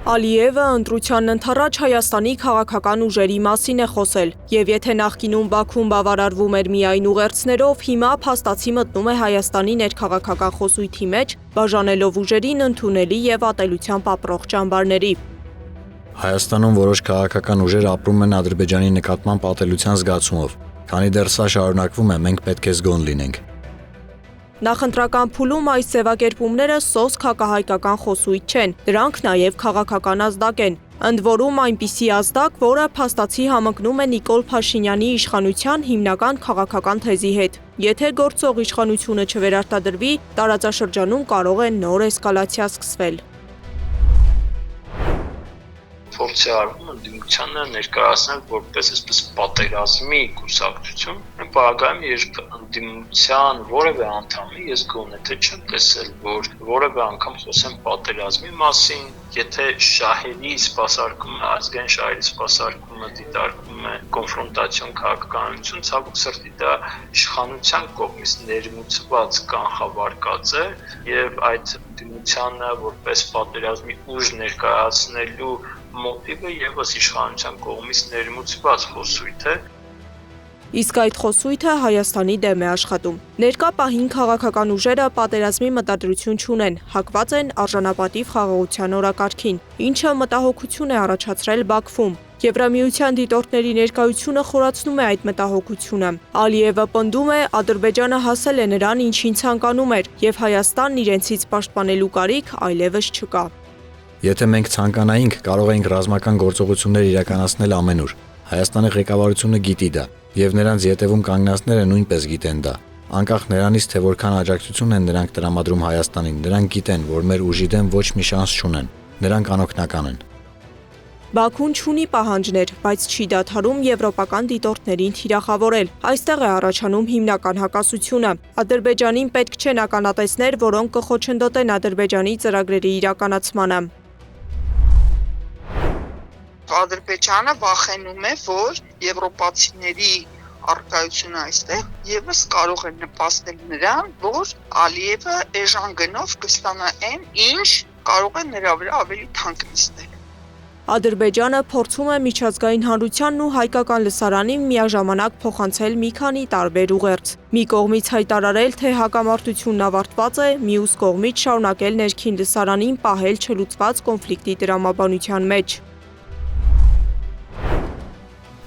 Ալիևը ընտրությանն ընդառաջ Հայաստանի քաղաքական ուժերի մասին է խոսել, եւ եթե նախկինում Բաքուն բավարարվում էր միայն ուղերձներով, հիմա փաստացի մտնում է Հայաստանի ներքաղաքական խոսույթի մեջ, բաժանելով ուժերին ընդունելի եւ ատելությամբ ապրող ճամբարների։ Հայաստանում որոշ քաղաքական ուժեր ապրում են Ադրբեջանի նկատմամբ ատելության զգացումով, քանի դեռ սա շարունակվում է, մենք պետք է զգոն լինենք։ Նախընտրական փուլում այս ձևակերպումները սոսկ հակահայկական խոսույթ չեն, դրանք նաև քաղաքական ազդակ են։ Ընդ որում այնպիսի ազդակ, որը փաստացի համընկնում է Նիկոլ Փաշինյանի իշխանության հիմնական քաղաքական թեզի հետ։ Եթե գործող իշխանությունը չվերարտադրվի, տարածաշրջանում կարող է նոր էսկալացիա սկսվել։ Փորձ է արվում ընդդիմությանը ներկայացնել որպես այսպես պատերազմի կուսակցություն, այն պարագայում, երբ ընդդիմության որևէ անդամի ես գոնե թե չեմ տեսել, որ որևէ անգամ խոսեն պատերազմի մասին, եթե շահերի սպասարկումը, ազգային շահերի սպասարկումը դիտարկում է կոնֆրոնտացիոն քաղաքականություն, ցավոք սրտի դա իշխանության կողմից ներմուծված կանխավարկած է եւ այդ ընդդիմությանը որպես պատերազմի ուժ ներկայացնելու մոտիվը եւս իշխանության կողմից ներմուծված խոսույթ է։ Իսկ այդ խոսույթը Հայաստանի դեմ է աշխատում։ Ներկա պահին քաղաքական ուժերը պատերազմի մտադրություն չունեն, հակված են արժանապատիվ խաղաղության օրակարգին, ինչը մտահոգություն է առաջացրել Բաքվում։ Եվրամիության դիտորդների ներկայությունը խորացնում է այդ մտահոգությունը։ Ալիևը պնդում է, Ադրբեջանը հասել է նրան, ինչին ցանկանում էր, եւ Հայաստանն իրենցից պաշտպանելու կարիք այլևս չկա։ Եթե մենք ցանկանայինք, կարող էինք ռազմական գործողություններ իրականացնել ամենուր։ Հայաստանի ղեկավարությունը գիտի դա, եւ նրանց ետևում կանգնածները նույնպես գիտեն դա։ Անկախ նրանից, թե որքան աջակցություն են նրանք տրամադրում Հայաստանին, նրանք գիտեն, որ մեր ուժի դեմ ոչ մի շանս չունեն։ Նրանք անօգնական են։ Բաքուն չունի պահանջներ, բայց չի դադարում եվրոպական դիտորդներին թիրախավորել։ Այստեղ է առաջանում հիմնական հակասությունը։ Ադրբեջանին պետք չեն ականատեսներ, որոնք կխոչընդոտեն Ադրբեջանի ծրագրերի իրականացմանը։ Ադրբեջանը վախենում է, որ եվրոպացիների առկայությունը այստեղ եւս կարող է նպաստել նրան, որ Ալիևը էժան գնով կստանա այն, ինչ կարող է նրա վրա ավելի թանկ նստել։ Ադրբեջանը փորձում է միջազգային հանրությանն ու հայկական լսարանին միաժամանակ փոխանցել մի քանի տարբեր ուղերձ։ Մի կողմից հայտարարել, թե հակամարտությունն ավարտված է, մյուս կողմից շարունակել ներքին լսարանին պահել չլուծված կոնֆլիկտի տրամաբանության մեջ։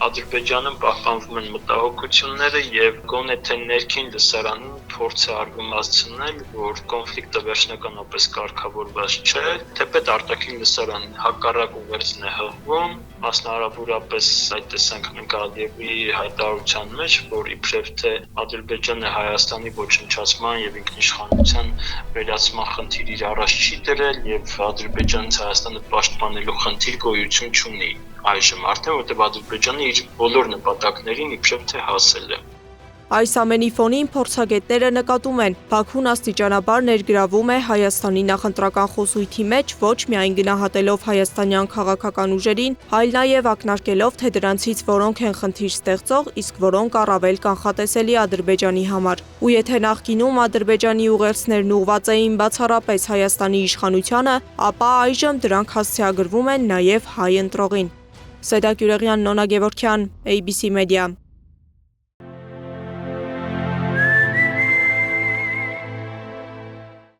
Ադրբեջանում պահպանվում են մտահոգությունները եւ գոնե թե ներքին լսարանին փորձ է արվում հասցնել, որ կոնֆլիկտը վերջնականապես կարգավորված չէ, թեպետ արտաքին լսարանին հակառակ ուղերձն է հղվում, մասնավորապես այդ տեսանք մենք Ալիևի հայտարարության մեջ, որ իբրև թե Ադրբեջանը Հայաստանի ոչնչացման եւ ինքնիշխանության վերացման խնդիր իր առաջ չի դրել եւ Ադրբեջանից Հայաստանը պաշտպանելու խնդիր գոյություն չունի այժմ արդեն, որտեղ Ադրբեջանը իր բոլոր նպատակներին իբրև թե հասել է։ Այս ամենի ֆոնին փորձագետները նկատում են, Բաքուն աստիճանաբար ներգրավում է Հայաստանի նախընտրական խոսույթի մեջ ոչ միայն գնահատելով հայաստանյան քաղաքական ուժերին, այլ նաև ակնարկելով, թե դրանցից որոնք են խնդիր ստեղծող, իսկ որոնք առավել կանխատեսելի Ադրբեջանի համար։ Ու եթե նախկինում Ադրբեջանի ուղերձներն ուղղված էին բացառապես Հայաստանի իշխանությանը, ապա այժմ դրանք հասցեագրվում են նաև հայ ընտրողին։ Սեդա Գյուրեղյան, Նոնա Գևորգյան, ABC Media։